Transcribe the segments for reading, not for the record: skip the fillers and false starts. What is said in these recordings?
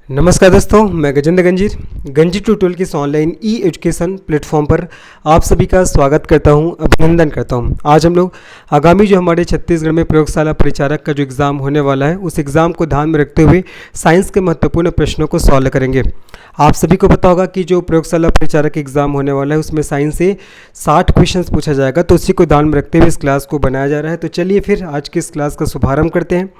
नमस्कार दोस्तों, मैं गजेंद्र गंजीर ट्यूटोरियल के इस ऑनलाइन ई एजुकेशन प्लेटफॉर्म पर आप सभी का स्वागत करता हूं, अभिनंदन करता हूं। आज हम लोग आगामी जो हमारे छत्तीसगढ़ में प्रयोगशाला परिचारक का जो एग्ज़ाम होने वाला है, उस एग्ज़ाम को ध्यान में रखते हुए साइंस के महत्वपूर्ण प्रश्नों को सॉल्व करेंगे। आप सभी को पता होगा कि जो प्रयोगशाला परिचारक एग्ज़ाम होने वाला है उसमें साइंस से 60 क्वेश्चन पूछा जाएगा, तो उसी को ध्यान में रखते हुए इस क्लास को बनाया जा रहा है। तो चलिए फिर आज की इस क्लास का शुभारंभ करते हैं।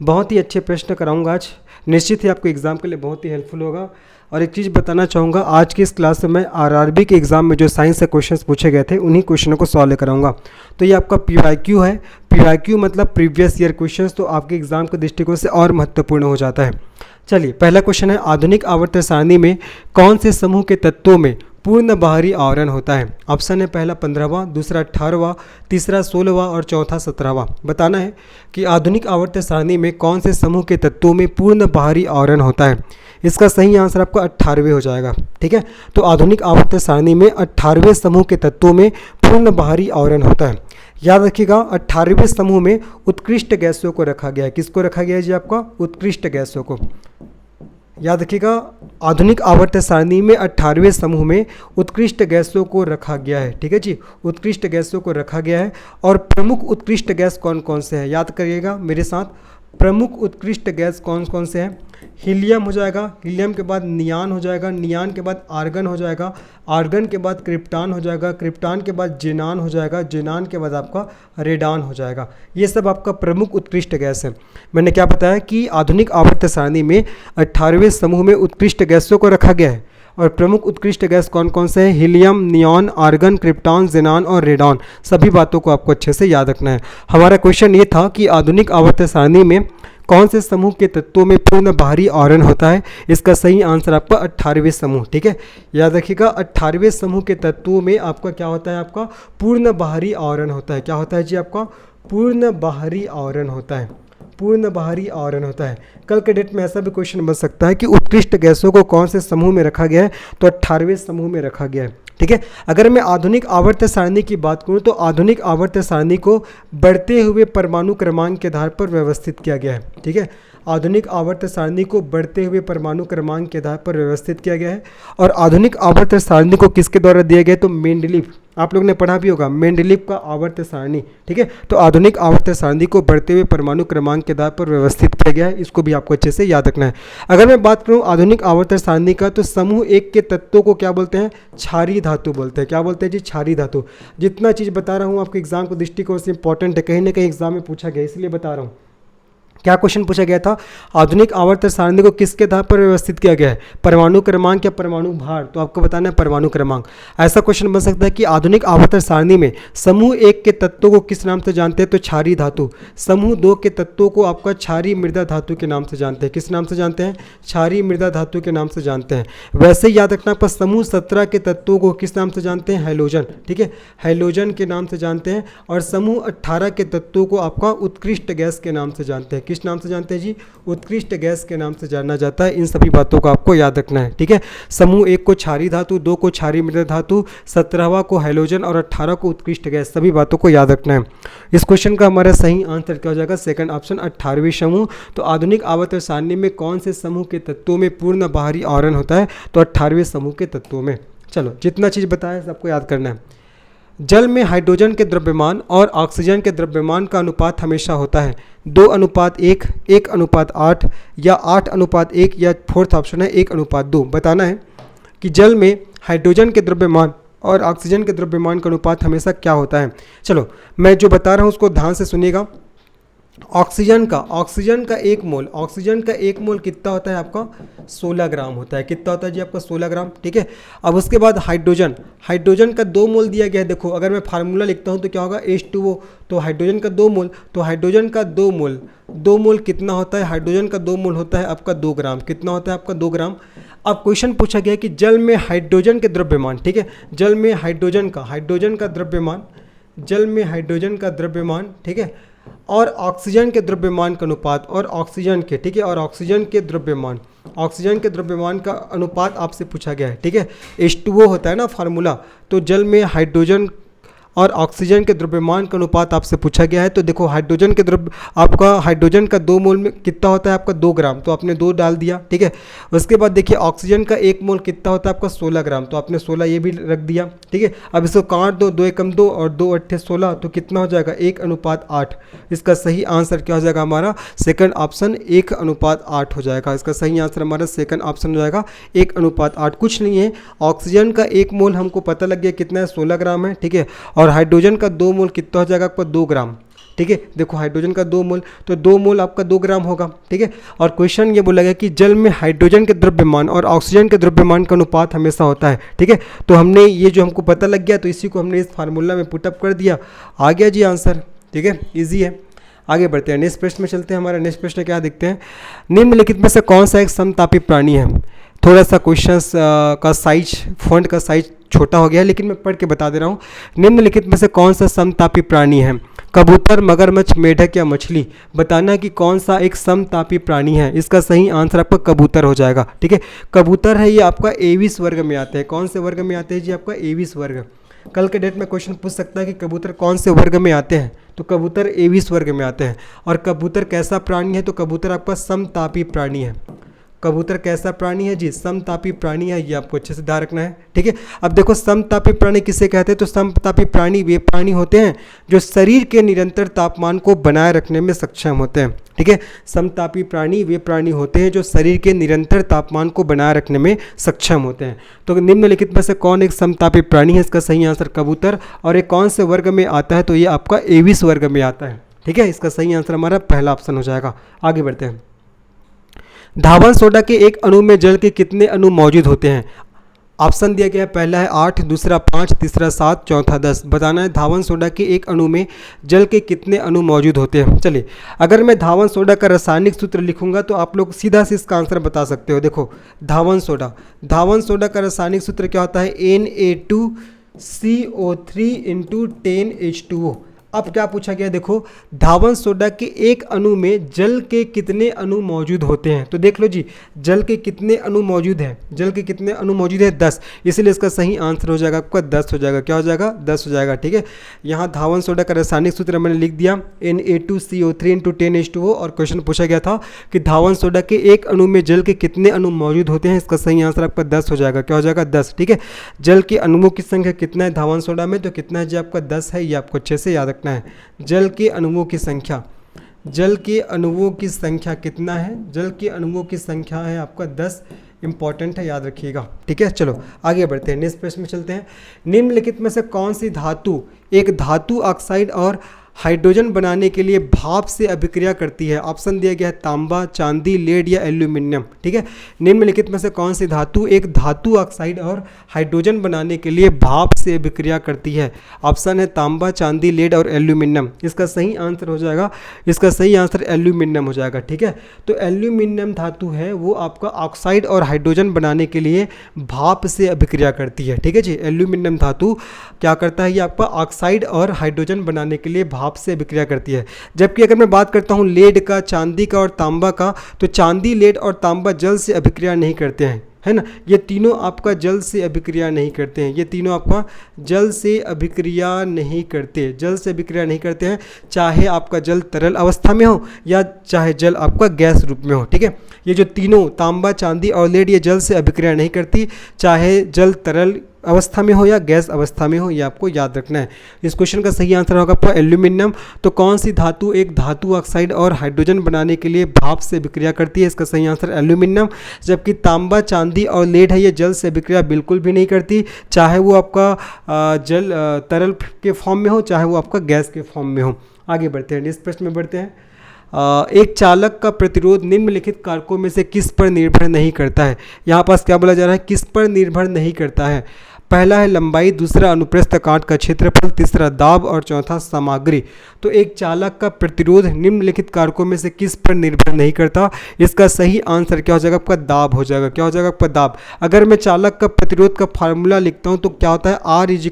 बहुत ही अच्छे प्रश्न कराऊंगा आज, निश्चित ही आपको एग्ज़ाम के लिए बहुत ही हेल्पफुल होगा। और एक चीज़ बताना चाहूँगा, आज की इस क्लास में मैं आरआरबी के एग्ज़ाम में जो साइंस से क्वेश्चंस पूछे गए थे उन्हीं क्वेश्चनों को सॉल्व कराऊंगा। तो ये आपका पीवाईक्यू है। पीवाईक्यू मतलब प्रीवियस ईयर क्वेश्चंस, तो आपके एग्ज़ाम के दृष्टिकोण से और महत्वपूर्ण हो जाता है। चलिए, पहला क्वेश्चन है, आधुनिक आवर्त सारणी में कौन से समूह के तत्वों में पूर्ण बाहरी आवरण होता है? ऑप्शन है, पहला 15वां, दूसरा 18वां, तीसरा 16वां और चौथा 17वां। बताना है कि आधुनिक आवर्त सारणी में कौन से समूह के तत्वों में पूर्ण बाहरी आवरण होता है। इसका सही आंसर आपका 18वें हो जाएगा। ठीक है, तो आधुनिक आवर्त सारणी में 18वें समूह के तत्वों में पूर्ण बाहरी आवरण होता है। याद रखिएगा, 18वें समूह में उत्कृष्ट गैसों को रखा गया है। किसको रखा गया है जी? आपका उत्कृष्ट गैसों को। याद रखिएगा, आधुनिक आवर्त सारणी में 18वें समूह में उत्कृष्ट गैसों को रखा गया है। ठीक है जी, उत्कृष्ट गैसों को रखा गया है। और प्रमुख उत्कृष्ट गैस कौन कौन से हैं? याद करिएगा मेरे साथ, प्रमुख उत्कृष्ट गैस कौन कौन से हैं? हीलियम हो जाएगा, हीलियम के बाद नियान हो जाएगा, नियान के बाद आर्गन हो जाएगा, आर्गन के बाद क्रिप्टान हो जाएगा, क्रिप्टान के बाद जेनान हो जाएगा, जेनान के बाद आपका रेडान हो जाएगा। ये सब आपका प्रमुख उत्कृष्ट गैस है। मैंने क्या बताया कि आधुनिक आवर्त सारणी में 18वें समूह में उत्कृष्ट गैसों को रखा गया है। और प्रमुख उत्कृष्ट गैस कौन कौन से हैं? हीलियम, नियॉन, आर्गन, क्रिप्टॉन, जेनान और रेडॉन। सभी बातों को आपको अच्छे से याद रखना है। हमारा क्वेश्चन ये था कि आधुनिक आवर्त सारणी में कौन से समूह के तत्वों में पूर्ण बाहरी आवरण होता है। इसका सही आंसर आपका 18वें समूह। ठीक है, याद रखिएगा, 18वें समूह के तत्वों में आपका क्या होता है? आपका पूर्ण बाहरी आवरण होता है। क्या होता है जी? आपका पूर्ण बाहरी आवरण होता है। पूर्ण बाहरी आवरण होता है। कल के डेट में ऐसा भी क्वेश्चन बन सकता है कि उत्कृष्ट गैसों को कौन से समूह में रखा गया है, तो 18वें समूह में रखा गया है। ठीक है, अगर मैं आधुनिक आवर्त सारणी की बात करूं तो आधुनिक आवर्त सारणी को बढ़ते हुए परमाणु क्रमांक के आधार पर व्यवस्थित किया गया है। ठीक है, आधुनिक आवर्त सारणी को बढ़ते हुए परमाणु क्रमांक के आधार पर व्यवस्थित किया गया है। और आधुनिक आवर्त सारणी को किसके द्वारा दिया गया? तो मेंडलीव, आप लोग ने पढ़ा भी होगा, मेंडलीव का आवर्त सारणी। ठीक है, तो आधुनिक आवर्त सारणी को बढ़ते हुए परमाणु क्रमांक के आधार पर व्यवस्थित किया गया है। इसको भी आपको अच्छे से याद रखना है। अगर मैं बात करूं आधुनिक आवर्त सारणी का, तो समूह 1 के तत्वों को क्या बोलते हैं? क्षारीय धातु बोलते हैं। क्या बोलते हैं जी? क्षारीय धातु। जितना चीज़ बता रहा हूँ आपके एग्जाम को दृष्टिकोण से इंपॉर्टेंट है, कहीं ना कहीं एग्जाम में पूछा गया, इसलिए बता रहा हूँ। क्या क्वेश्चन पूछा गया था? आधुनिक आवर्त सारणी को किसके आधार पर व्यवस्थित किया गया है? परमाणु क्रमांक या परमाणु भार? तो आपको बताना है परमाणु क्रमांक। ऐसा क्वेश्चन बन सकता है कि आधुनिक आवर्त सारणी में समूह 1 के तत्वों को किस नाम से जानते हैं? तो क्षारीय धातु। समूह 2 के तत्वों को आपका क्षारीय मृदा धातु के नाम से जानते हैं। किस नाम से जानते हैं? क्षारीय मृदा धातु के नाम से जानते हैं। वैसे ही याद रखना, पर समूह 17 के तत्वों को किस नाम से जानते हैं? हैलोजन। ठीक है, हैलोजन के नाम से जानते हैं। और समूह 18 के तत्वों को आपका उत्कृष्ट गैस के नाम से जानते हैं। किस नाम से जानते हैं जी? उत्कृष्ट गैस के नाम से जाना जाता है। इन सभी बातों को आपको याद रखना है। ठीक है, समूह 1 को क्षारीय धातु, 2 को क्षारीय मृदा धातु, 17वां को हैलोजन और 18 को उत्कृष्ट गैस। सभी बातों को याद रखना है। इस क्वेश्चन का हमारा सही आंसर क्या हो जाएगा? सेकंड ऑप्शन, 18वें समूह। तो आधुनिक आवर्त सारणी में कौन से समूह के तत्वों में पूर्ण बाहरी आवरण होता है? तो 18वें समूह के तत्वों में। चलो, जितना चीज़ बताया सबको याद करना है। जल में हाइड्रोजन के द्रव्यमान और ऑक्सीजन के द्रव्यमान का अनुपात हमेशा होता है 2:1, 1:8 या 8:1 या फोर्थ ऑप्शन है 1:2। बताना है कि जल में हाइड्रोजन के द्रव्यमान और ऑक्सीजन के द्रव्यमान का अनुपात हमेशा क्या होता है। चलो, मैं जो बता रहा हूँ उसको ध्यान से सुनिएगा। ऑक्सीजन का एक मोल कितना होता है? आपका 16 ग्राम होता है। कितना होता है जी? आपका 16 ग्राम। ठीक है, अब उसके बाद हाइड्रोजन का 2 मोल दिया गया है। देखो, अगर मैं फार्मूला लिखता हूँ तो क्या होगा? H2O। तो हाइड्रोजन का 2 मोल, तो हाइड्रोजन का 2 मोल कितना होता है? हाइड्रोजन का 2 मोल होता है आपका 2 ग्राम। कितना होता है आपका? 2 ग्राम। अब क्वेश्चन पूछा गया कि जल में हाइड्रोजन के द्रव्यमान, ठीक है, जल में हाइड्रोजन का द्रव्यमान, ठीक है, और ऑक्सीजन के द्रव्यमान का अनुपात, और ऑक्सीजन के, ठीक है, और ऑक्सीजन के द्रव्यमान का अनुपात आपसे पूछा गया है। ठीक है, H2O होता है ना फार्मूला, तो जल में हाइड्रोजन और ऑक्सीजन के द्रव्यमान का अनुपात आपसे पूछा गया है। तो देखो हाइड्रोजन के आपका हाइड्रोजन का 2 मोल में कितना होता है आपका 2 ग्राम, तो आपने 2 डाल दिया, ठीक है। उसके बाद देखिए ऑक्सीजन का 1 मोल कितना होता है आपका 16 ग्राम, तो आपने 16 ये भी रख दिया, ठीक है। अब इसको काट दो, 2 एकम 2 और 2 अट्ठे 16, तो कितना हो जाएगा 1:8। इसका सही आंसर क्या हो जाएगा हमारा सेकंड ऑप्शन 1:8 हो जाएगा। इसका सही आंसर हमारा सेकंड ऑप्शन हो जाएगा 1:8। कुछ नहीं है, ऑक्सीजन का 1 मोल हमको पता लग गया कितना है 16 ग्राम है, ठीक है। और हाइड्रोजन का 2 मोल कितना हो जाएगा आपका 2 ग्राम, ठीक है। देखो हाइड्रोजन का 2 मोल, तो 2 मोल आपका 2 ग्राम होगा, ठीक है। और क्वेश्चन ये बोला गया कि जल में हाइड्रोजन के द्रव्यमान और ऑक्सीजन के द्रव्यमान का अनुपात हमेशा होता है, ठीक है। तो हमने ये जो हमको पता लग गया तो इसी को हमने इस फार्मूला में पुटअप कर दिया, आ गया जी आंसर, ठीक है। ईजी है। आगे बढ़ते हैं, नेक्स्ट प्रश्न में चलते हैं। हमारा नेक्स्ट प्रश्न क्या देखते हैं, निम्नलिखित में से कौन सा एक समतापी प्राणी है। थोड़ा सा क्वेश्चन का साइज, फॉन्ट का साइज छोटा हो गया है, लेकिन मैं पढ़ के बता दे रहा हूँ। निम्नलिखित में से कौन सा समतापी प्राणी है, कबूतर, मगरमच्छ, मेढक या मछली। बताना है कि कौन सा एक समतापी प्राणी है। इसका सही आंसर आपका कबूतर हो जाएगा, ठीक है। कबूतर है ये आपका एविस वर्ग में आते हैं। कौन से वर्ग में आते हैं जी, आपका एविस वर्ग। कल के डेट में क्वेश्चन पूछ सकता है कि कबूतर कौन से वर्ग में आते हैं, तो कबूतर एविस वर्ग में आते हैं। और कबूतर कैसा प्राणी है, तो कबूतर आपका समतापी प्राणी है। कबूतर कैसा प्राणी है जी, समतापी प्राणी है, ये आपको अच्छे से ध्यान रखना है, ठीक है। अब देखो समतापी प्राणी किसे कहते हैं, तो समतापी प्राणी वे प्राणी होते हैं जो शरीर के निरंतर तापमान को बनाए रखने में सक्षम होते हैं, ठीक है। समतापी प्राणी वे प्राणी होते हैं जो शरीर के निरंतर तापमान को बनाए रखने में सक्षम होते हैं। तो निम्नलिखित में से कौन एक समतापी प्राणी है, इसका सही आंसर कबूतर। और एक कौन से वर्ग में आता है, तो ये आपका एविस वर्ग में आता है, ठीक है। इसका सही आंसर हमारा पहला ऑप्शन हो जाएगा। आगे बढ़ते हैं। धावन सोडा के एक अणु में जल के कितने अणु मौजूद होते हैं। ऑप्शन दिया गया है, पहला है 8, दूसरा 5, तीसरा 7, चौथा 10। बताना है धावन सोडा के एक अणु में जल के कितने अणु मौजूद होते हैं। चलिए, अगर मैं धावन सोडा का रासायनिक सूत्र लिखूंगा तो आप लोग सीधा से इसका आंसर बता सकते हो। देखो धावन सोडा का रासायनिक सूत्र क्या होता है, Na2CO3 × 10H2O। अब क्या पूछा गया, देखो धावन सोडा के एक अणु में जल के कितने अणु मौजूद होते हैं। तो देख लो जी, जल के कितने अणु मौजूद है, जल के कितने अणु मौजूद है 10। इसलिए इसका सही आंसर हो जाएगा आपका 10 हो जाएगा। क्या हो जाएगा 10 हो जाएगा, ठीक है। यहाँ धावन सोडा का रासायनिक सूत्र मैंने लिख दिया Na2CO3 × 10H2O। और क्वेश्चन पूछा गया था कि धावन सोडा के एक अणु में जल के कितने अणु मौजूद होते हैं। इसका सही आंसर आपका 10 हो जाएगा। क्या हो जाएगा 10, ठीक है। जल के अणुओं की संख्या कितना है धावन सोडा में, तो कितना है जी आपका 10 है। ये आपको अच्छे से याद रखना है। जल के अणुओं की संख्या, जल के अणुओं की संख्या कितना है, जल के अणुओं की संख्या है आपका 10। इंपॉर्टेंट है, याद रखिएगा, ठीक है। चलो आगे बढ़ते हैं, नेक्स्ट प्रश्न में चलते हैं। निम्नलिखित में से कौन सी धातु एक धातु ऑक्साइड और हाइड्रोजन बनाने के लिए भाप से अभिक्रिया करती है। ऑप्शन दिया गया है तांबा, चांदी, लेड या एल्यूमिनियम, ठीक है। निम्नलिखित में से कौन सी धातु एक धातु ऑक्साइड और हाइड्रोजन बनाने के लिए भाप से अभिक्रिया करती है। ऑप्शन है तांबा, चांदी, लेड और एल्यूमिनियम। इसका सही आंसर हो जाएगा, इसका सही आंसर एल्यूमिनियम हो जाएगा, ठीक है। तो एल्यूमिनियम धातु है वो आपका ऑक्साइड और हाइड्रोजन बनाने के लिए भाप से अभिक्रिया करती है, ठीक है जी। एल्यूमिनियम धातु क्या करता है, ये आपका ऑक्साइड और हाइड्रोजन बनाने के लिए भाप से अभिक्रिया करती है। जबकि अगर मैं बात करता हूँ लेड का, चांदी का और तांबा का, तो चांदी, लेड और तांबा जल से अभिक्रिया नहीं करते हैं, है ना। ये तीनों आपका जल से अभिक्रिया नहीं करते हैं, ये तीनों आपका जल से अभिक्रिया नहीं करते, जल से अभिक्रिया नहीं करते हैं, चाहे आपका जल तरल अवस्था में हो या चाहे जल आपका गैस रूप में हो, ठीक है। ये जो तीनों तांबा, चांदी और लेड, ये जल से अभिक्रिया नहीं करती, चाहे जल तरल अवस्था में हो या गैस अवस्था में हो, ये आपको याद रखना है। इस क्वेश्चन का सही आंसर होगा आपका एल्यूमिनियम। तो कौन सी धातु एक धातु ऑक्साइड और हाइड्रोजन बनाने के लिए भाप से अभिक्रिया करती है। इसका सही आंसर एल्यूमिनियम। जबकि तांबा, चांदी और लेड है, ये जल से अभिक्रिया बिल्कुल भी नहीं करती, चाहे वो आपका जल तरल के फॉर्म में हो, चाहे वो आपका गैस के फॉर्म में हो। आगे बढ़ते हैं, नेक्स्ट प्रश्न में बढ़ते हैं। एक चालक का प्रतिरोध निम्नलिखित कारकों में से किस पर निर्भर नहीं करता है। यहाँ पास क्या बोला जा रहा है, किस पर निर्भर नहीं करता है। पहला है लंबाई, दूसरा अनुप्रस्थ काट का क्षेत्रफल, तीसरा दाब और चौथा सामग्री। तो एक चालक का प्रतिरोध निम्नलिखित कारकों में से किस पर निर्भर नहीं करता। इसका सही आंसर क्या हो जाएगा आपका दाब हो जाएगा। क्या हो जाएगा आपका दाब। अगर मैं चालक का प्रतिरोध का फार्मूला लिखता हूं तो क्या होता है R =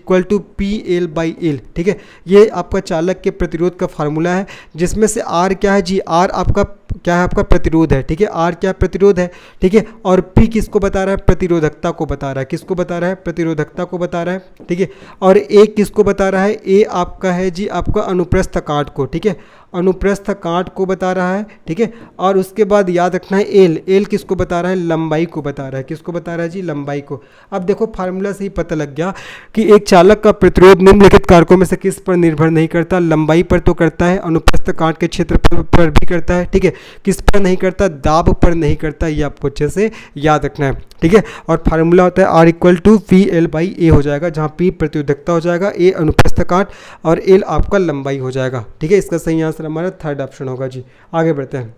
PL/L, ठीक है। ये आपका चालक के प्रतिरोध का फार्मूला है, जिसमें से R क्या है जी, R आपका क्या है आपका प्रतिरोध है, ठीक है, आर क्या प्रतिरोध है, ठीक है, और पी किसको बता रहा है, प्रतिरोधकता को बता रहा है, किसको बता रहा है, प्रतिरोधकता को बता रहा है, ठीक है, और ए किसको बता रहा है, ए आपका है जी आपका अनुप्रस्थ काट को, ठीक है, अनुप्रस्थ काट को बता रहा है, ठीक है, और उसके बाद याद रखना है एल, एल किसको बता रहा है, लंबाई को बता रहा है, किसको बता रहा है जी, लंबाई को। अब देखो फार्मूला से ही पता लग गया कि एक चालक का प्रतिरोध निम्नलिखित कारकों में से किस पर निर्भर नहीं करता, लंबाई पर तो करता है, अनुप्रस्थ काट के क्षेत्रफल पर भी करता है, ठीक है, किस पर नहीं करता, दाब पर नहीं करता, ये आपको अच्छे से याद रखना है, ठीक है। और फार्मूला होता है R equal to P L by A हो जाएगा, जहाँ पी प्रतिरोधकता हो जाएगा, ए अनुप्रस्थ काट और एल आपका लंबाई हो जाएगा, ठीक है। इसका सही आंसर हमारा थर्ड ऑप्शन होगा जी। आगे बढ़ते हैं।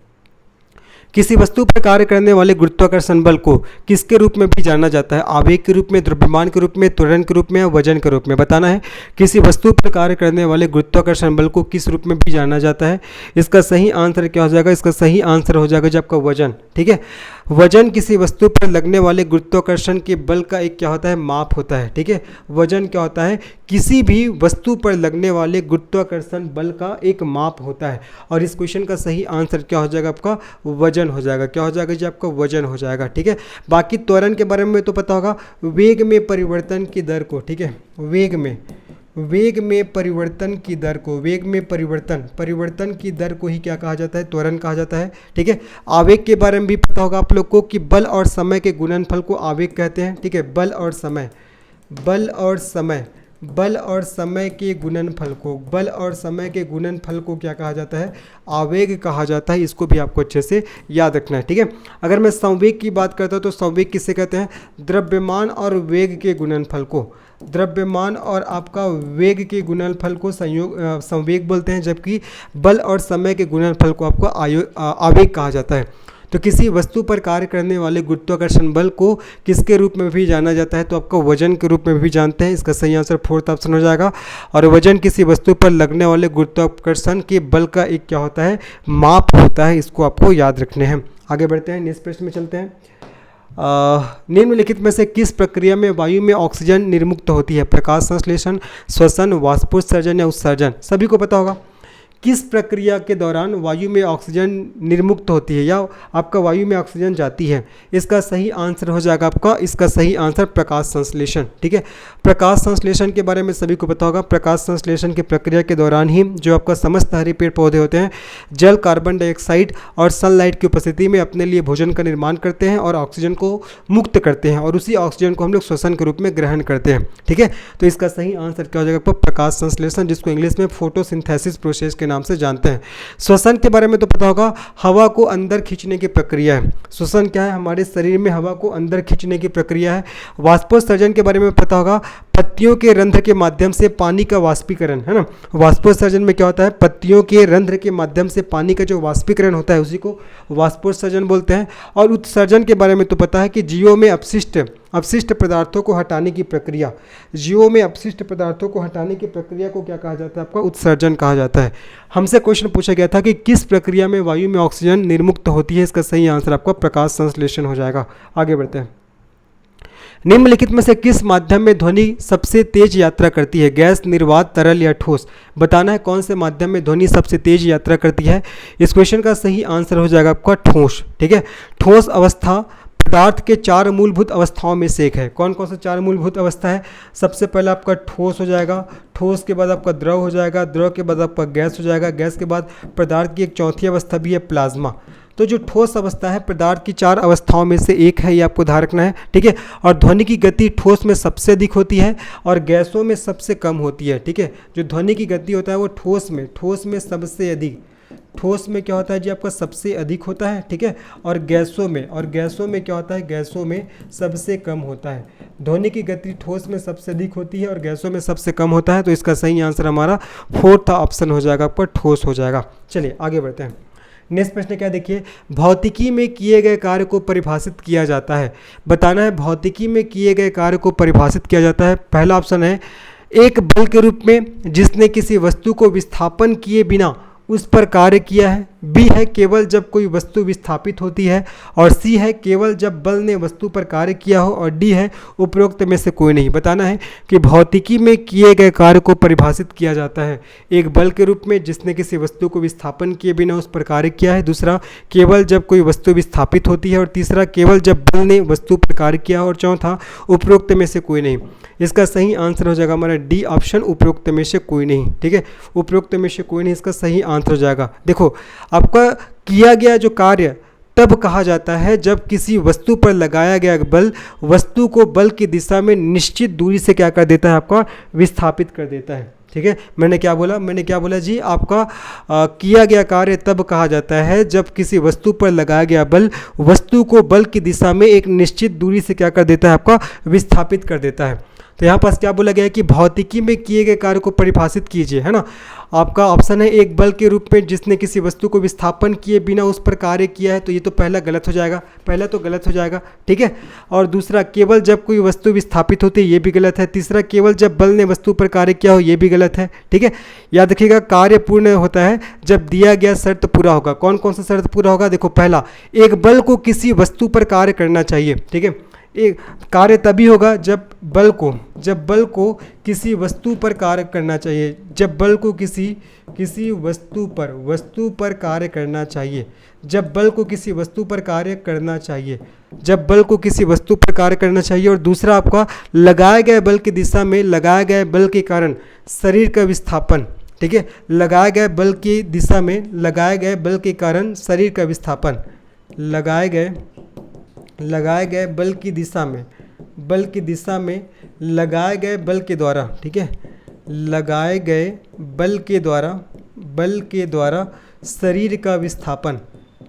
किसी वस्तु पर कार्य करने वाले गुरुत्वाकर्षण बल को किसके रूप में भी जाना जाता है, आवेग के रूप में, द्रव्यमान के रूप में, त्वरण के रूप में या वजन के रूप में, बताना है। किसी वस्तु पर कार्य करने वाले गुरुत्वाकर्षण बल को किस रूप में भी जाना जाता है, इसका सही आंसर क्या हो जाएगा, इसका सही आंसर हो जाएगा जो आपका वजन, ठीक है। वजन किसी वस्तु पर लगने वाले गुरुत्वाकर्षण के बल का एक क्या होता है, माप होता है, ठीक है। वजन क्या होता है, किसी भी वस्तु पर लगने वाले गुरुत्वाकर्षण बल का एक माप होता है, और इस क्वेश्चन का सही आंसर क्या हो जाएगा, आपका वजन हो जाएगा, क्या हो जाएगा जी, आपका वजन हो जाएगा, ठीक है। बाकी त्वरण के बारे में तो पता होगा, वेग में परिवर्तन की दर को, ठीक है, वेग में परिवर्तन की दर को, वेग में परिवर्तन की दर को ही क्या कहा जाता है, त्वरण कहा जाता है, ठीक है। आवेग के बारे में भी पता होगा आप लोग को कि बल और समय के गुणनफल को आवेग कहते हैं, ठीक है। बल और समय के गुणनफल को क्या कहा जाता है, आवेग कहा जाता है। इसको भी आपको अच्छे से याद रखना है, ठीक है। अगर मैं संवेग की बात करता हूँ तो संवेग किसे कहते हैं, द्रव्यमान और वेग के गुणनफल को, द्रव्यमान और आपका वेग के गुणनफल को संवेग बोलते हैं, जबकि बल और समय के गुणनफल को आपको आवेग कहा जाता है। तो किसी वस्तु पर कार्य करने वाले गुरुत्वाकर्षण बल को किसके रूप में भी जाना जाता है, तो आपको वजन के रूप में भी जानते हैं। इसका सही आंसर फोर्थ ऑप्शन हो जाएगा। और वजन किसी वस्तु पर लगने वाले गुरुत्वाकर्षण के बल का एक क्या होता है, माप होता है। इसको आपको याद रखने हैं। आगे बढ़ते हैं, नेक्स्ट प्रश्न में चलते हैं। निम्नलिखित में से किस प्रक्रिया में वायु में ऑक्सीजन निर्मुक्त होती है, प्रकाश संश्लेषण, श्वसन, वाष्पोत्सर्जन या उत्सर्जन। सभी को पता होगा किस प्रक्रिया के दौरान वायु में ऑक्सीजन निर्मुक्त होती है या आपका वायु में ऑक्सीजन जाती है। इसका सही आंसर हो जाएगा आपका, इसका सही आंसर प्रकाश संश्लेषण, ठीक है। प्रकाश संश्लेषण के बारे में सभी को पता होगा। प्रकाश संश्लेषण की प्रक्रिया के दौरान ही जो आपका समस्त हरे पेड़ पौधे होते हैं जल, कार्बन डाइऑक्साइड और सनलाइट की उपस्थिति में अपने लिए भोजन का निर्माण करते हैं और ऑक्सीजन को मुक्त करते हैं, और उसी ऑक्सीजन को हम लोग श्वसन के रूप में ग्रहण करते हैं, ठीक है। तो इसका सही आंसर क्या हो जाएगा आपका, प्रकाश संश्लेषण, जिसको इंग्लिश में फोटोसिंथेसिस प्रोसेस के नाम से जानते हैं। श्वसन के बारे में तो पता होगा, हवा को अंदर खींचने की प्रक्रिया है। श्वसन क्या है, हमारे शरीर में हवा को अंदर खींचने की प्रक्रिया है। वाष्पोत्सर्जन के बारे में पता होगा, पत्तियों के रंध्र के माध्यम से पानी का वाष्पीकरण, है ना। वाष्पोत्सर्जन में क्या होता है, पत्तियों के रंध्र के माध्यम से पानी का जो वाष्पीकरण होता है उसी को वाष्पोत्सर्जन बोलते हैं। और उत्सर्जन के बारे में तो पता है कि जीवों में अपशिष्ट पदार्थों को हटाने की प्रक्रिया, जीवों में अपशिष्ट पदार्थों को हटाने की प्रक्रिया को क्या कहा जाता है, आपका उत्सर्जन कहा जाता है। हमसे क्वेश्चन पूछा गया था कि किस प्रक्रिया में वायु में ऑक्सीजन निर्मुक्त होती है। इसका सही आंसर आपका प्रकाश संश्लेषण हो जाएगा। आगे बढ़ते हैं। निम्नलिखित में से किस माध्यम में ध्वनि सबसे तेज यात्रा करती है, गैस, निर्वात, तरल या ठोस। बताना है कौन से माध्यम में ध्वनि सबसे तेज यात्रा करती है। इस क्वेश्चन का सही आंसर हो जाएगा आपका ठोस, ठीक है। ठोस अवस्था पदार्थ के 4 मूलभूत अवस्थाओं में से एक है। कौन कौन सा 4 मूलभूत अवस्था है, सबसे पहले आपका ठोस हो जाएगा, ठोस के बाद आपका द्रव हो जाएगा, द्रव के बाद आपका गैस हो जाएगा, गैस के बाद पदार्थ की एक चौथी अवस्था भी है, प्लाज्मा। तो जो ठोस अवस्था है पदार्थ की 4 अवस्थाओं में से एक है, ये आपको ध्यान रखना है, ठीक है। और ध्वनि की गति ठोस में सबसे अधिक होती है और गैसों में सबसे कम होती है, ठीक है। जो ध्वनि की गति होता है वो ठोस में सबसे अधिक, ठोस में क्या होता है जी आपका सबसे अधिक होता है, ठीक है। और गैसों में क्या होता है, गैसों में सबसे कम होता है। ध्वनि की गति ठोस में सबसे अधिक होती है और गैसों में सबसे कम होता है। तो इसका सही आंसर हमारा फोर्थ ऑप्शन हो जाएगा, आपका ठोस हो जाएगा। चलिए आगे बढ़ते हैं। नेक्स्ट प्रश्न क्या देखिए, भौतिकी में किए गए कार्य को परिभाषित किया जाता है। बताना है भौतिकी में किए गए कार्य को परिभाषित किया जाता है। पहला ऑप्शन है एक बल के रूप में जिसने किसी वस्तु को विस्थापन किए बिना उस पर कार्य किया है। बी है केवल जब कोई वस्तु विस्थापित होती है, और सी है केवल जब बल ने वस्तु पर कार्य किया हो, और डी है उपरोक्त में से कोई नहीं। बताना है कि भौतिकी में किए गए कार्य को परिभाषित किया जाता है एक बल के रूप में जिसने किसी वस्तु को विस्थापन किए बिना उस पर कार्य किया है, दूसरा केवल जब कोई वस्तु विस्थापित होती है, और तीसरा केवल जब बल ने वस्तु पर कार्य किया हो, और चौथा उपरोक्त में से कोई नहीं। इसका सही आंसर हो जाएगा हमारा डी ऑप्शन, उपरोक्त में से कोई नहीं। ठीक है, उपरोक्त में से कोई नहीं इसका सही आंसर हो जाएगा। देखो आपका किया गया जो कार्य तब कहा जाता है जब किसी वस्तु पर लगाया गया बल वस्तु को बल की दिशा में निश्चित दूरी से क्या कर देता है, आपका विस्थापित कर देता है। ठीक है, मैंने क्या बोला जी, आपका किया गया कार्य तब कहा जाता है जब किसी वस्तु पर लगाया गया बल वस्तु को बल की दिशा में एक निश्चित दूरी से क्या कर देता है, आपका विस्थापित कर देता है। तो यहाँ पास क्या बोला गया है कि भौतिकी में किए गए कार्य को परिभाषित कीजिए, है ना। आपका ऑप्शन है एक बल के रूप में जिसने किसी वस्तु को विस्थापन किए बिना उस पर कार्य किया है, तो ये तो पहला गलत हो जाएगा, पहला तो गलत हो जाएगा। ठीक है, और दूसरा केवल जब कोई वस्तु विस्थापित होती है, ये भी गलत है। तीसरा केवल जब बल ने वस्तु पर कार्य किया हो, ये भी गलत है। ठीक है, याद रखिएगा कार्य पूर्ण होता है जब दिया गया शर्त पूरा होगा। कौन कौन सा शर्त पूरा होगा, देखो पहला, एक बल को किसी वस्तु पर कार्य करना चाहिए। ठीक है, एक कार्य तभी होगा जब बल को किसी वस्तु पर कार्य करना चाहिए, जब बल को किसी वस्तु पर कार्य करना चाहिए, जब बल को किसी वस्तु पर कार्य करना चाहिए, जब बल को किसी वस्तु पर कार्य करना चाहिए। और दूसरा आपका लगाए गए बल की दिशा में लगाए गए बल के कारण शरीर का विस्थापन। ठीक है, लगाए गए बल की दिशा में लगाए गए बल के कारण शरीर का विस्थापन, लगाए गए बल की दिशा में लगाए गए बल के द्वारा। ठीक है, लगाए गए बल के द्वारा शरीर का विस्थापन,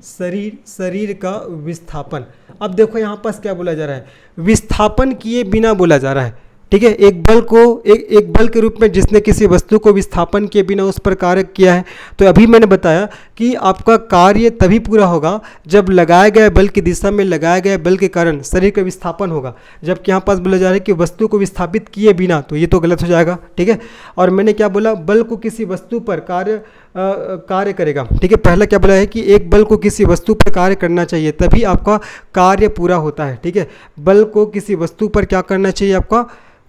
शरीर का विस्थापन। अब देखो यहाँ पास क्या बोला जा रहा है, विस्थापन किए बिना बोला जा रहा है। ठीक है, एक बल के रूप में जिसने किसी वस्तु को विस्थापन किए बिना उस पर कार्य किया है। तो अभी मैंने बताया कि आपका कार्य तभी पूरा होगा जब लगाए गए बल की दिशा में लगाए गए बल के कारण शरीर का विस्थापन होगा। जबकि यहाँ पास बोला जा रहा है कि वस्तु को विस्थापित किए बिना, तो ये तो गलत हो जाएगा। ठीक है, और मैंने क्या बोला, बल को किसी वस्तु पर कार्य करेगा। ठीक है, पहला क्या बोला है कि एक बल को किसी वस्तु पर कार्य करना चाहिए तभी आपका कार्य पूरा होता है। ठीक है, बल को किसी वस्तु पर क्या करना चाहिए, आपका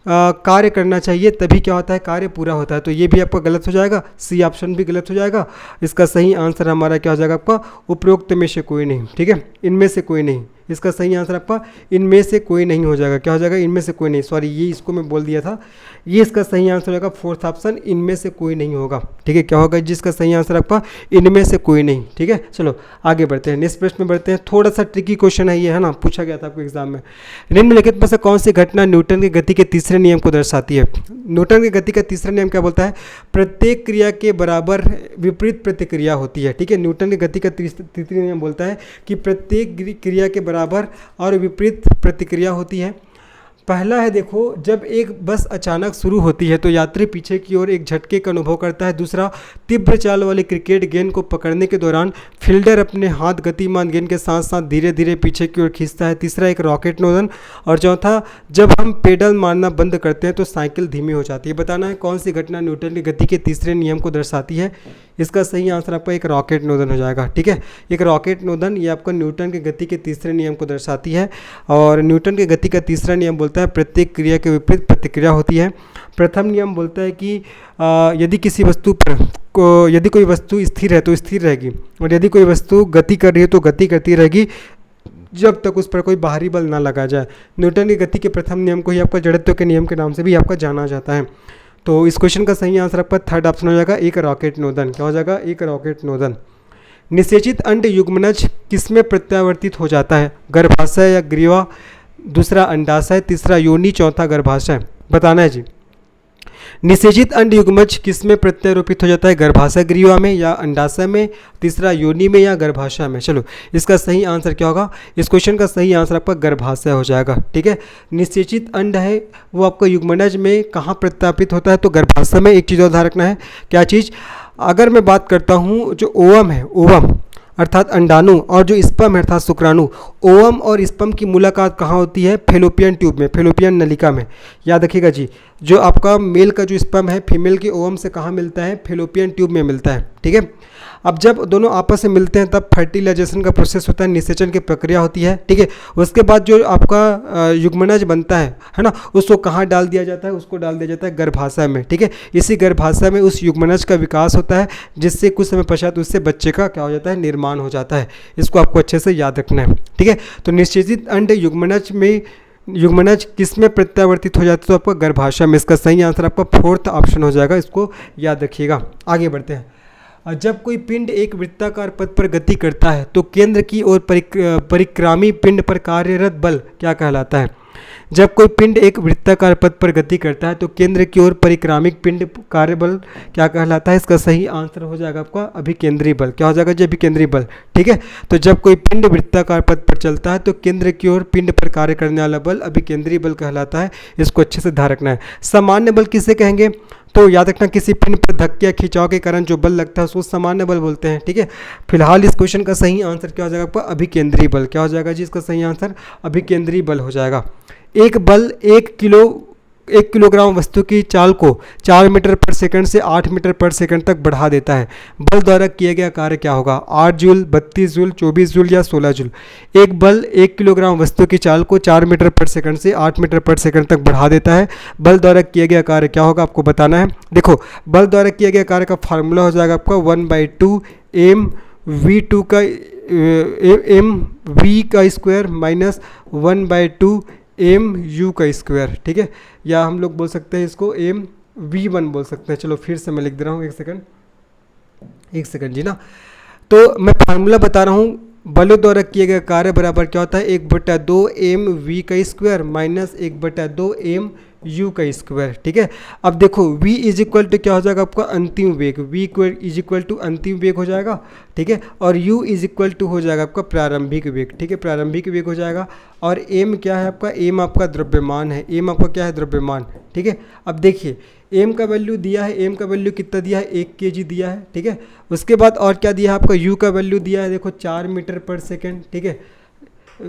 कार्य करना चाहिए, तभी क्या होता है, कार्य पूरा होता है। तो ये भी आपका गलत हो जाएगा, सी ऑप्शन भी गलत हो जाएगा। इसका सही आंसर हमारा क्या हो जाएगा, आपका उपरोक्त में से कोई नहीं। ठीक है, इनमें से कोई नहीं, इसका सही आंसर आपका इनमें से कोई नहीं हो जाएगा। क्या हो जाएगा, इनमें से कोई नहीं, सॉरी ये इसको मैं बोल दिया था, ये इसका सही आंसर होगा फोर्थ ऑप्शन, इनमें से कोई नहीं होगा। ठीक है, क्या होगा जिसका सही आंसर आपका इनमें से कोई नहीं। ठीक है, चलो आगे बढ़ते हैं, नेक्स्ट प्रश्न में बढ़ते हैं। थोड़ा सा ट्रिकी क्वेश्चन है ये, है ना, पूछा गया था आपको एग्जाम में। निम्नलिखित में से कौन सी घटना न्यूटन की गति के तीसरे नियम को दर्शाती है। न्यूटन की गति का तीसरा नियम क्या बोलता है, प्रत्येक क्रिया के बराबर विपरीत प्रतिक्रिया होती है। ठीक है, न्यूटन की गति का तीसरा नियम बोलता है कि प्रत्येक क्रिया के बराबर और विपरीत प्रतिक्रिया होती है। पहला है, देखो जब एक बस अचानक शुरू होती है तो यात्री पीछे की ओर एक झटके का अनुभव करता है। दूसरा, तीव्र चाल वाली क्रिकेट गेंद को पकड़ने के दौरान फील्डर अपने हाथ गतिमान गेंद के साथ साथ धीरे धीरे पीछे की ओर खींचता है। तीसरा, एक रॉकेट नोदन। और चौथा, जब हम पेडल मारना बंद करते हैं तो साइकिल धीमी हो जाती है। बताना है कौन सी घटना न्यूटन की गति के तीसरे नियम को दर्शाती है। इसका सही आंसर आपका एक रॉकेट नोदन हो जाएगा। ठीक है, एक रॉकेट नोदन ये आपका न्यूटन के गति के तीसरे नियम को दर्शाती है। और न्यूटन के गति का तीसरा नियम बोलता है प्रत्येक क्रिया के विपरीत प्रतिक्रिया होती है। प्रथम नियम बोलता है कि यदि किसी वस्तु पर यदि कोई वस्तु स्थिर है तो स्थिर रहेगी, और यदि कोई वस्तु गति कर रही है तो गति करती रहेगी जब तक उस पर कोई बाहरी बल ना लगा जाए। न्यूटन की गति के प्रथम नियम को ही आपका जड़त्व के नियम के नाम से भी आपका जाना जाता है। तो इस क्वेश्चन का सही आंसर आपका थर्ड ऑप्शन हो जाएगा, एक रॉकेट नोदन। क्या हो जाएगा, एक रॉकेट नोदन। निषेचित अंड युग्मनज किसमें प्रत्यावर्तित हो जाता है, गर्भाशय या ग्रीवा, दूसरा अंडाशय, तीसरा योनि, चौथा गर्भाशय। बताना है जी, निषेचित अंड युग्मज किसमें प्रत्यारोपित हो जाता है, गर्भाशय ग्रीवा में या अंडाशय में, तीसरा योनि में या गर्भाशय में। चलो इसका सही आंसर क्या होगा, इस क्वेश्चन का सही आंसर आपका गर्भाशय हो जाएगा। ठीक है, निषेचित अंड है वो आपका युग्मनज में कहाँ प्रत्यापित होता है, तो गर्भाशय में। एक चीज़ और ध्यान रखना है, क्या चीज़, अगर मैं बात करता हूँ जो ओवम है, ओवम अर्थात अंडाणु, और जो स्पर्म है अर्थात शुक्राणु, ओवम और स्पर्म की मुलाकात कहाँ होती है, फेलोपियन ट्यूब में, फेलोपियन नलिका में। याद रखिएगा जी, जो आपका मेल का जो स्पर्म है फीमेल के ओवम से कहाँ मिलता है, फेलोपियन ट्यूब में मिलता है। ठीक है, अब जब दोनों आपस में मिलते हैं तब फर्टिलाइजेशन का प्रोसेस होता है, निषेचन की प्रक्रिया होती है, ठीक है। उसके बाद जो आपका युग्मनज बनता है ना, उसको कहाँ डाल दिया जाता है, उसको डाल दिया जाता है गर्भाशय में, ठीक है। इसी गर्भाशय में उस युग्मनज का विकास होता है, जिससे कुछ समय पश्चात उससे बच्चे का क्या हो जाता है, निर्माण हो जाता है। इसको आपको अच्छे से याद रखना है, ठीक है। तो निषेचित अंड युग्मनज किस में प्रत्यावर्तित हो जाता है, तो आपका गर्भाशय में। इसका सही आंसर आपका फोर्थ ऑप्शन हो जाएगा, इसको याद रखिएगा। आगे बढ़ते हैं। जब कोई पिंड एक वृत्ताकार पथ पर गति करता है तो केंद्र की ओर परिक्रामी पिंड पर कार्यरत बल क्या कहलाता है। जब कोई पिंड एक वृत्ताकार पथ पर गति करता है तो केंद्र की ओर परिक्रामिक पिंड कार्यबल क्या कहलाता है। इसका सही आंसर हो जाएगा आपका अभिकेंद्री बल। क्या हो जाएगा जी, अभिकेंद्री बल, ठीक है। तो जब कोई पिंड वृत्ताकार पथ पर चलता है तो केंद्र की ओर पिंड पर कार्य करने वाला बल अभिकेंद्री बल कहलाता है। इसको अच्छे से ध्यान रखना है। सामान्य बल किसे कहेंगे, तो याद रखना किसी पिंड पर धक्के या खिंचाव के कारण जो बल लगता है उसको सामान्य बल बोलते हैं, ठीक है। फिलहाल इस क्वेश्चन का सही आंसर क्या हो जाएगा आपका अभिकेंद्री बल। क्या हो जाएगा जी, इसका सही आंसर अभिकेंद्री बल हो जाएगा। एक बल 1 किलोग्राम वस्तु की चाल को 4 मीटर पर सेकंड से 8 मीटर पर सेकंड तक बढ़ा देता है। बल द्वारा किया गया कार्य क्या होगा, 8 जूल, 32 जूल, 24 जूल या 16 जूल। एक बल 1 किलोग्राम वस्तु की चाल को 4 मीटर पर सेकंड से 8 मीटर पर सेकंड तक बढ़ा देता है। बल द्वारा किया गया कार्य क्या होगा, आपको बताना है। देखो, बल द्वारा किया गया कार्य का फार्मूला हो जाएगा आपका 1/2 m v2 का m v का स्क्वायर माइनस 1/2 एम यू का स्क्वायर, ठीक है। या हम लोग बोल सकते हैं इसको एम v1 बोल सकते हैं। चलो फिर से मैं लिख दे रहा हूँ, एक सेकंड जी ना। तो मैं फार्मूला बता रहा हूँ, बलों द्वारा किए गए कार्य बराबर क्या होता है, 1/2 एम वी का स्क्वायर माइनस 1/2 एम यू का स्क्वायर, ठीक है। अब देखो v इज इक्वल टू क्या हो जाएगा आपका अंतिम वेग, v इज इक्वल टू अंतिम वेग हो जाएगा, ठीक है। और u इज इक्वल टू हो जाएगा आपका प्रारंभिक वेग, ठीक है, प्रारंभिक वेग हो जाएगा। और m क्या है आपका, m आपका द्रव्यमान है, m आपका क्या है, द्रव्यमान, ठीक है। अब देखिए m का वैल्यू दिया है, m का वैल्यू कितना दिया है, 1 kg दिया है, ठीक है। उसके बाद और क्या दिया है आपका, u का वैल्यू दिया है, देखो 4 मीटर पर सेकेंड, ठीक है।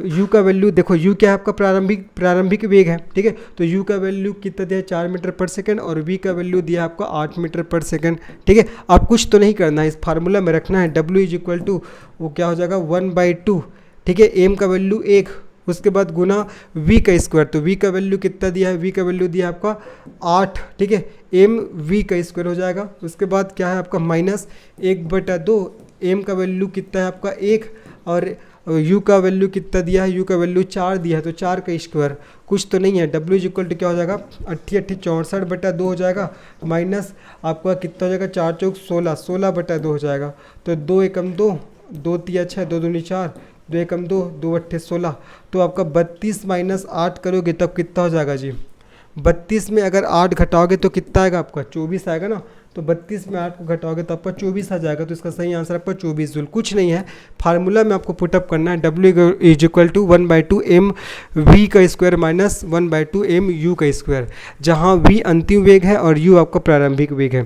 u का वैल्यू देखो, u क्या है आपका प्रारंभिक वेग है, ठीक है। तो u का वैल्यू कितना दिया है, 4 मीटर पर सेकंड, और v का वैल्यू दिया है आपका 8 मीटर पर सेकंड, ठीक है। आप कुछ तो नहीं करना है, इस फार्मूला में रखना है, w इज इक्वल टू वो क्या हो जाएगा 1/2, ठीक है। m का वैल्यू 1, उसके बाद गुना v का स्क्वायर, तो v का वैल्यू कितना दिया है, v का वैल्यू दिया है आपका 8, ठीक है। m v का स्क्वायर हो जाएगा। उसके बाद क्या है आपका माइनस 1/2, m का वैल्यू कितना है आपका 1, और u का वैल्यू कितना दिया है, u का वैल्यू 4 दिया है, तो 4 का स्क्वायर, कुछ तो नहीं है। w इज इक्वल टू क्या हो जाएगा 64/2 हो जाएगा, माइनस आपका कितना हो जाएगा 4 चौक 16, 16/2 हो जाएगा। तो 2 एकम 2, 2 तिया 6, 2 दूनी 4, 2 एकम 2, 2 अट्ठे 16। तो आपका 32 माइनस 8 करोगे तब कितना हो जाएगा जी, 32 में अगर 8 घटाओगे तो कितना आएगा आपका 24 आएगा ना। तो 32 में 8 को घटाओगे तो आपका 24 आ जाएगा। तो इसका सही आंसर आपका 24 जूल। कुछ नहीं है, फार्मूला में आपको पुटअप करना है, w is equal to 1/2 M V का स्क्वायर माइनस 1/2 एम यू का स्क्वायर, जहाँ v अंतिम वेग है और u आपका प्रारंभिक वेग है।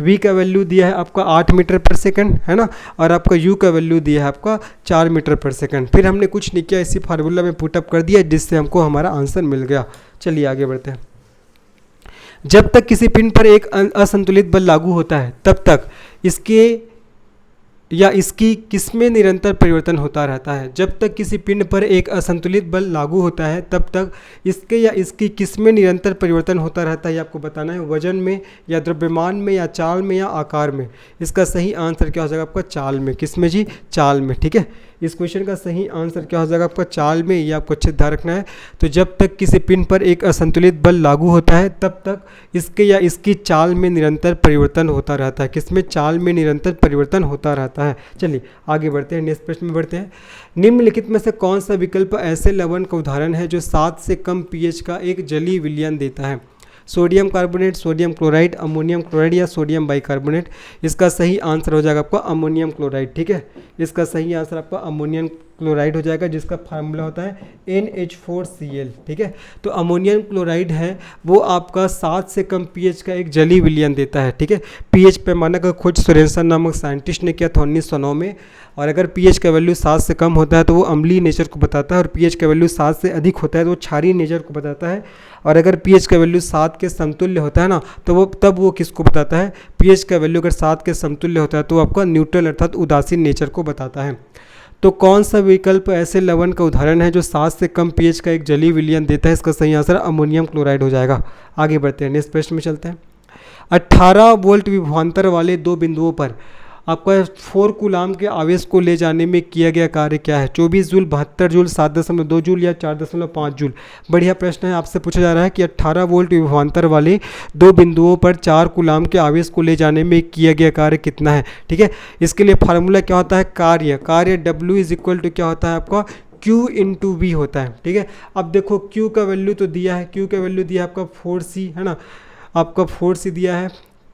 v का वैल्यू दिया है आपका 8 मीटर पर सेकंड, है ना, और आपका u का वैल्यू दिया है आपका 4 मीटर पर सेकंड। फिर हमने कुछ नहीं किया, इसी फार्मूला में पुटअप कर दिया, जिससे हमको हमारा आंसर मिल गया। चलिए आगे बढ़ते हैं। जब तक किसी पिंड पर एक असंतुलित बल लागू होता है तब तक इसके या इसकी किस्में निरंतर परिवर्तन होता रहता है। जब तक किसी पिंड पर एक असंतुलित बल लागू होता है तब तक इसके या इसकी किस्में निरंतर परिवर्तन होता रहता है। आपको बताना है वजन में या द्रव्यमान में या चाल में या आकार में। इसका सही आंसर क्या हो जाएगा आपका चाल में। किस में जी, चाल में, ठीक है। इस क्वेश्चन का सही आंसर क्या हो जाएगा आपका चाल में, ये आपको अच्छे ध्यान रखना है। तो जब तक किसी पिंड पर एक असंतुलित बल लागू होता है तब तक इसके या इसकी चाल में निरंतर परिवर्तन होता रहता है। किसमें, चाल में निरंतर परिवर्तन होता रहता है। चलिए आगे बढ़ते हैं, नेक्स्ट प्रश्न में बढ़ते हैं। निम्नलिखित में से कौन सा विकल्प ऐसे लवण का उदाहरण है जो 7 से कम पीएच का एक जलीय विलयन देता है। Sodium carbonate, sodium chloride, ammonium chloride या सोडियम बाइकार्बोनेट। इसका सही आंसर हो जाएगा आपका अमोनियम क्लोराइड, ठीक है। इसका सही आंसर आपका अमोनियम क्लोराइड हो जाएगा, जिसका फार्मूला होता है NH4Cl। ठीक है, तो अमोनियम क्लोराइड है वो आपका 7 से कम pH का एक जलीय विलयन देता है। ठीक है, pH पैमाना का खोज सोरेनसन नामक साइंटिस्ट ने किया था 1909 में, और अगर pH का वैल्यू 7 से कम होता है तो वो अम्लीय नेचर को बताता है, और pH का वैल्यू 7 से अधिक होता है तो वो क्षारीय नेचर को बताता है, और अगर pH का वैल्यू 7 के समतुल्य होता है ना तो वो किसको बताता है, pH का वैल्यू अगर 7 के समतुल्य होता है तो आपका न्यूट्रल अर्थात उदासीन नेचर को बताता है। तो कौन सा विकल्प ऐसे लवण का उदाहरण है जो 7 से कम pH का एक जलीय विलयन देता है? इसका सही आंसर अमोनियम क्लोराइड हो जाएगा। आगे बढ़ते हैं, नेक्स्ट प्रश्न में चलते हैं। 18 वोल्ट विभवांतर वाले दो बिंदुओं पर आपका 4 कूलाम के आवेश को ले जाने में किया गया कार्य क्या है? 24 जूल, 72 जूल, 7.2 जूल या 4.5 जूल? बढ़िया प्रश्न है। आपसे पूछा जा रहा है कि 18 वोल्ट विभवांतर वाले दो बिंदुओं पर 4 कूलाम के आवेश को ले जाने में किया गया कार्य कितना है? ठीक है, इसके लिए फार्मूला क्या होता है? कार्य W इज इक्वल टू क्या होता है आपका Q इंटू V होता है। ठीक है, अब देखो Q का वैल्यू तो दिया है, Q का वैल्यू दिया है आपका 4C है ना, आपका 4C दिया है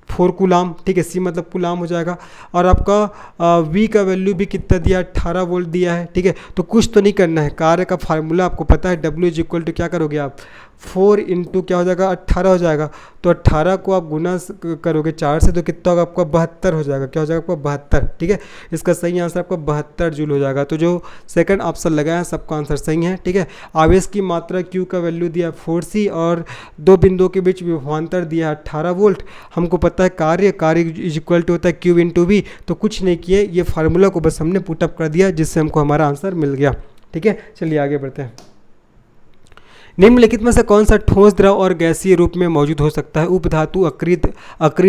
4 कूलाम। ठीक है, C मतलब कूलाम हो जाएगा, और आपका V का वैल्यू भी कितना दिया, 18 वोल्ट दिया है। ठीक है, तो कुछ तो नहीं करना है, कार्य का फार्मूला आपको पता है W इज इक्वल टू क्या करोगे आप 4 इंटू क्या हो जाएगा 18 हो जाएगा, तो 18 को आप गुना करोगे 4 से तो कितना होगा आपका 72 हो जाएगा। क्या हो जाएगा आपका 72। ठीक है, इसका सही आंसर आपका 72 जूल हो जाएगा। तो जो सेकंड ऑप्शन लगाया है सबका आंसर सही है। ठीक है, आवेश की मात्रा Q का वैल्यू दिया 4C और दो बिंदुओं के बीच विभवांतर दिया है 18 वोल्ट। हमको पता है कार्य इज इक्वल टू होता है Q इंटू V, तो कुछ नहीं किए, ये फार्मूला को बस हमने पुटअप कर दिया जिससे हमको हमारा आंसर मिल गया। ठीक है, चलिए आगे बढ़ते हैं। निम्नलिखित में से कौन सा ठोस द्रव और गैसीय रूप में मौजूद हो सकता है? उपधातु, अक्रिय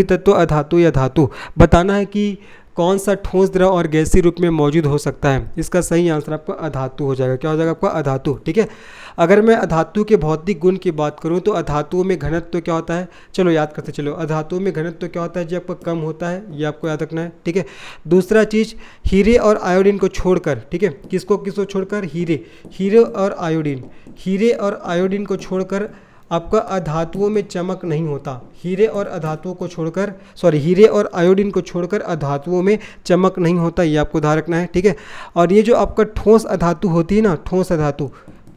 तत्व, अधातु या धातु? बताना है कि कौन सा ठोस द्रव और गैसीय रूप में मौजूद हो सकता है। इसका सही आंसर आपका अधातु हो जाएगा। क्या हो जाएगा आपका अधातु। ठीक है, अगर मैं अधातु के भौतिक गुण की बात करूं तो अधातुओं में घनत्व क्या होता है, चलो याद करते चलो। अधातुओं में घनत्व क्या होता है जी, आपका कम होता है, ये आपको याद रखना है। ठीक है, दूसरा चीज़ हीरे और आयोडीन को छोड़कर, ठीक है, किसको छोड़कर, हीरे और आयोडीन को छोड़कर आपका अधातुओं में चमक नहीं होता। हीरे और आयोडीन को छोड़कर अधातुओं में चमक नहीं होता, ये आपको ध्यान रखना है। ठीक है, और ये जो आपका ठोस अधातु होती है ना,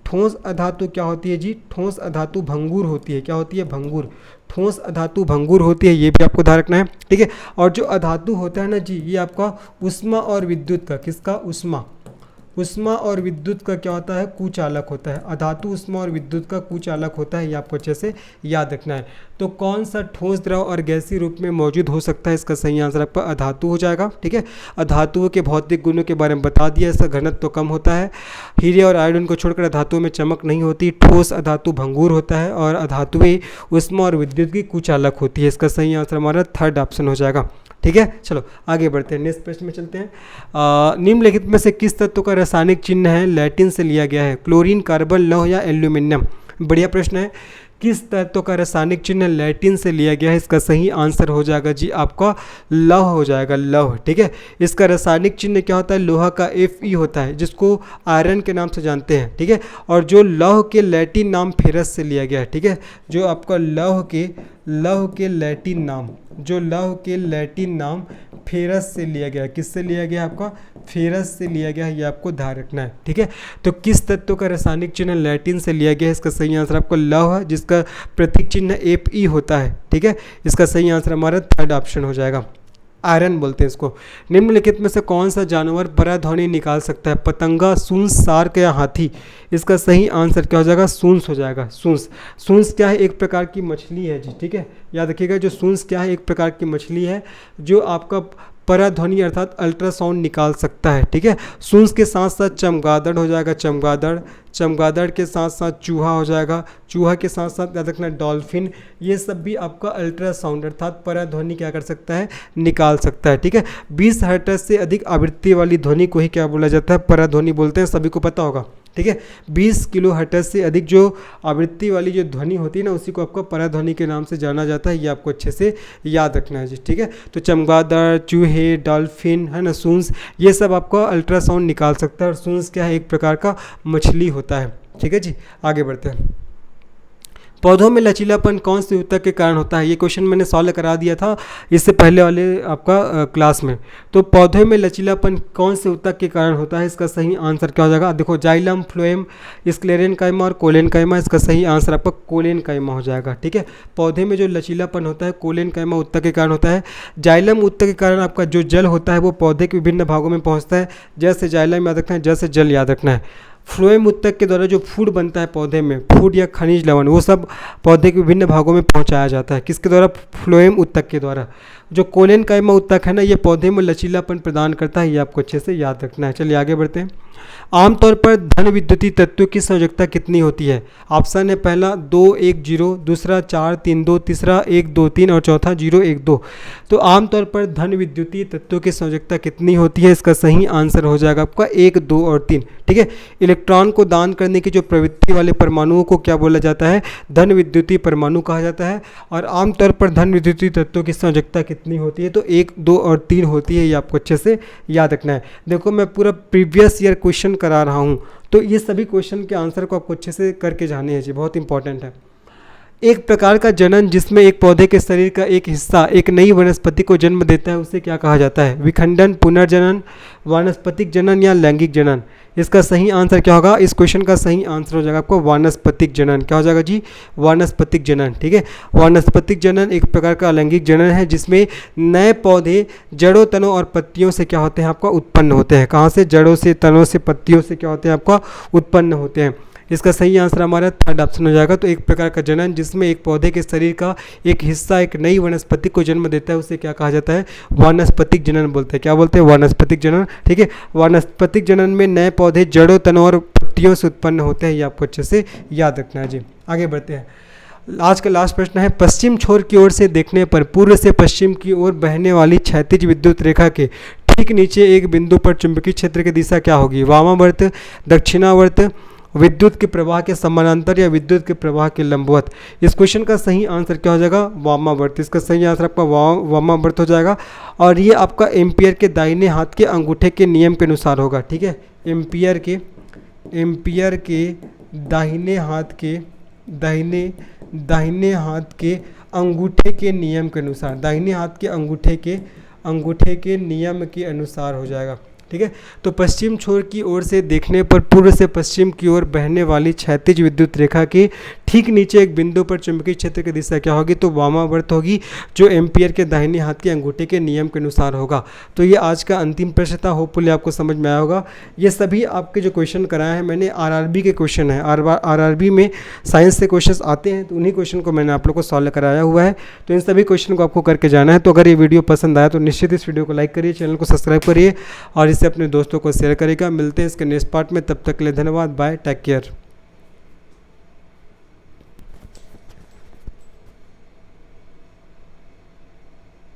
ठोस अधातु क्या होती है जी, ठोस अधातु भंगुर होती है। क्या होती है, भंगुर। ठोस अधातु भंगुर होती है, ये भी आपको ध्यान रखना है। ठीक है, और जो अधातु होता है ना जी, ये आपका उष्मा और विद्युत का, किसका, उष्मा और विद्युत का क्या होता है, कुचालक होता है। अधातु उष्मा और विद्युत का कुचालक होता है, ये आपको अच्छे से याद रखना है। तो कौन सा ठोस द्रव और गैसीय रूप में मौजूद हो सकता है? इसका सही आंसर आपका अधातु हो जाएगा। ठीक है, अधातुओं के भौतिक गुणों के बारे में बता दिया, इसका घनत्व तो कम होता है, हीरे और आयोडीन को छोड़कर अधातुओं में चमक नहीं होती, ठोस अधातु भंगुर होता है, और अधातुएं उष्मा और विद्युत की कुचालक होती है। इसका सही आंसर हमारा थर्ड ऑप्शन हो जाएगा। ठीक है, चलो आगे बढ़ते हैं, नेक्स्ट प्रश्न में चलते हैं। निम्नलिखित में से किस तत्व का रासायनिक चिन्ह है लैटिन से लिया गया है? क्लोरीन, कार्बन, लौह या एल्यूमिनियम? बढ़िया प्रश्न है। किस तत्व का रासायनिक चिन्ह लैटिन से लिया गया है? इसका सही आंसर हो जाएगा जी आपका लौह हो जाएगा, लौह। ठीक है, इसका रासायनिक चिन्ह क्या होता है, लोहा का Fe होता है, जिसको आयरन के नाम से जानते हैं। ठीक है, और जो लौह के लैटिन नाम फेरस से लिया गया है। ठीक है, जो आपका लौह के लैटिन नाम फेरस से लिया गया, किससे लिया गया, आपका फेरस से लिया गया है, ये आपको ध्यान रखना है। ठीक है, तो किस तत्व का रासायनिक चिन्ह लैटिन से लिया गया है? इसका सही आंसर आपको लौह है, जिसका प्रतीक चिन्ह Fe होता है। ठीक है, इसका सही आंसर हमारा थर्ड ऑप्शन हो जाएगा, आयरन बोलते हैं इसको। निम्नलिखित में से कौन सा जानवर पराध्वनि निकाल सकता है? पतंगा, सूंस, शार्क या हाथी? इसका सही आंसर क्या हो जाएगा, सूंस हो जाएगा। सूंस क्या है, एक प्रकार की मछली है जी। ठीक है, याद रखिएगा, जो सूंस क्या है, एक प्रकार की मछली है जो आपका पराध्वनि अर्थात अल्ट्रासाउंड निकाल सकता है। ठीक है, सूंस के साथ साथ चमगादड़ हो जाएगा, चमगादड़ के साथ साथ चूहा हो जाएगा, चूहा के साथ साथ याद रखना डॉल्फिन, ये सब भी आपका अल्ट्रासाउंड अर्थात पराध्वनि क्या कर सकता है, निकाल सकता है। ठीक है, 20 हर्ट्ज से अधिक आवृत्ति वाली ध्वनि को ही क्या बोला जाता है, पराध्वनि बोलते हैं, सभी को पता होगा। ठीक है, 20 किलो हर्ट्ज से अधिक जो आवृत्ति वाली जो ध्वनि होती है ना, उसी को आपको पराध्वनि के नाम से जाना जाता है, ये आपको अच्छे से याद रखना है जी। ठीक है, तो चमगादड़, चूहे, डॉल्फिन है ना, सूंस, ये सब आपको अल्ट्रासाउंड निकाल सकता है, और सूंस क्या है, एक प्रकार का मछली होता है। ठीक है जी, आगे बढ़ते हैं। पौधों में लचीलापन कौन सी ऊतक के कारण होता है? ये क्वेश्चन मैंने सॉल्व करा दिया था इससे पहले वाले आपका क्लास में। तो पौधे में लचीलापन कौन से ऊतक के कारण होता है? इसका सही आंसर क्या हो जाएगा? देखो, जाइलम, फ्लोएम, स्क्लेरेनकाइमा और कोलेनकाइमा। इसका सही आंसर आपका कोलेनकाइमा हो जाएगा। ठीक है, पौधे में जो लचीलापन होता है कोलेनकाइमा ऊतक के कारण होता है। जाइलम ऊतक के कारण आपका जो जल होता है वो पौधे के विभिन्न भागों में पहुँचता है। जैसे जाइलम याद रखना है, जैसे जल याद रखना है। फ्लोएम ऊतक के द्वारा जो फूड बनता है पौधे में, फूड या खनिज लवण, वो सब पौधे के विभिन्न भागों में पहुंचाया जाता है। किसके द्वारा? फ्लोएम ऊतक के द्वारा। जो कोलेनकाइमा ऊतक है ना, ये पौधे में लचीलापन प्रदान करता है। ये आपको अच्छे से याद रखना है। चलिए आगे बढ़ते हैं। आमतौर पर धन विद्युतीय तत्वों की संयोजकता कितनी होती है? ऑप्शन है पहला 2 1 0, दूसरा 4 3 2, तीसरा 1 2 3 और चौथा 0 1 2। तो आमतौर पर धन विद्युतीय तत्वों की संयोजकता कितनी होती है? इसका सही आंसर हो जाएगा आपका 1 2 और 3। ठीक है, इलेक्ट्रॉन को दान करने की जो प्रवृत्ति वाले परमाणुओं को क्या बोला जाता है? धन विद्युतीय परमाणु कहा जाता है। और आमतौर पर धन विद्युतीय तत्वों की संयोजकता कितनी होती है? तो 1 2 और 3 होती है। ये आपको अच्छे से याद रखना है। देखो, मैं पूरा प्रीवियस ईयर क्वेश्चन करा रहा हूँ, तो ये सभी क्वेश्चन के आंसर को आपको अच्छे से करके जाने हैं जी, बहुत इंपॉर्टेंट है। एक प्रकार का जनन जिसमें एक पौधे के शरीर का एक हिस्सा एक नई वनस्पति को जन्म देता है, उसे क्या कहा जाता है? विखंडन, पुनर्जनन, वानस्पतिक जनन या लैंगिक जनन? इसका सही आंसर क्या होगा? इस क्वेश्चन का सही आंसर हो जाएगा आपको वानस्पतिक जनन। क्या हो जाएगा जी? वानस्पतिक जनन। ठीक है, वानस्पतिक जनन एक प्रकार का अलैंगिक जनन है जिसमें नए पौधे जड़ों, तनों और पत्तियों से क्या होते हैं? आपका उत्पन्न होते हैं। कहाँ से? जड़ों से, तनों से, पत्तियों से क्या होते हैं? आपका उत्पन्न होते हैं। इसका सही आंसर हमारा थर्ड ऑप्शन हो जाएगा। तो एक प्रकार का जनन जिसमें एक पौधे के शरीर का एक हिस्सा एक नई वनस्पति को जन्म देता है, उसे क्या कहा जाता है? वानस्पतिक जनन बोलते हैं। क्या बोलते हैं? वानस्पतिक जनन। ठीक है, वानस्पतिक जनन में नए पौधे जड़ों, तनों और पत्तियों से उत्पन्न होते हैं। ये आपको अच्छे से याद रखना है जी। आगे बढ़ते हैं। आज का लास्ट प्रश्न है, पश्चिम छोर की ओर से देखने पर पूर्व से पश्चिम की ओर बहने वाली क्षैतिज विद्युत रेखा के ठीक नीचे एक बिंदु पर चुंबकीय क्षेत्र की दिशा क्या होगी? वामावर्त, दक्षिणावर्त, विद्युत के प्रवाह के समानांतर या विद्युत के प्रवाह के लंबवत? इस क्वेश्चन का सही आंसर क्या हो जाएगा? वामावर्त। इसका सही आंसर आपका वामावर्त हो जाएगा। और ये आपका एम्पियर के दाहिने हाथ के अंगूठे के नियम के अनुसार होगा। ठीक है, एम्पियर के दाहिने हाथ के अंगूठे के नियम के अनुसार, दाहिने हाथ के अंगूठे के नियम के अनुसार हो जाएगा। ठीक है, तो पश्चिम छोर की ओर से देखने पर पूर्व से पश्चिम की ओर बहने वाली क्षैतिज विद्युत रेखा के ठीक नीचे एक बिंदु पर चुंबकीय क्षेत्र की दिशा क्या होगी? तो वामावर्त होगी, जो एम्पियर के दाहिने हाथ के अंगूठे के नियम के अनुसार होगा। तो ये आज का अंतिम प्रश्न था। होपफुली आपको समझ में आया होगा। ये सभी आपके जो क्वेश्चन कराए हैं मैंने आरआरबी के क्वेश्चन है। आरआरबी में साइंस से क्वेश्चन आते हैं, तो उन्हीं क्वेश्चन को मैंने आप लोग को सॉल्व कराया हुआ है। तो इन सभी क्वेश्चन को आपको करके जाना है। तो अगर ये वीडियो पसंद आया तो निश्चित इस वीडियो को लाइक करिए, चैनल को सब्सक्राइब करिए और इसे अपने दोस्तों को शेयर करेगा। मिलते हैं इसके नेक्स्ट पार्ट में, तब तक के लिए धन्यवाद। Bye, take care.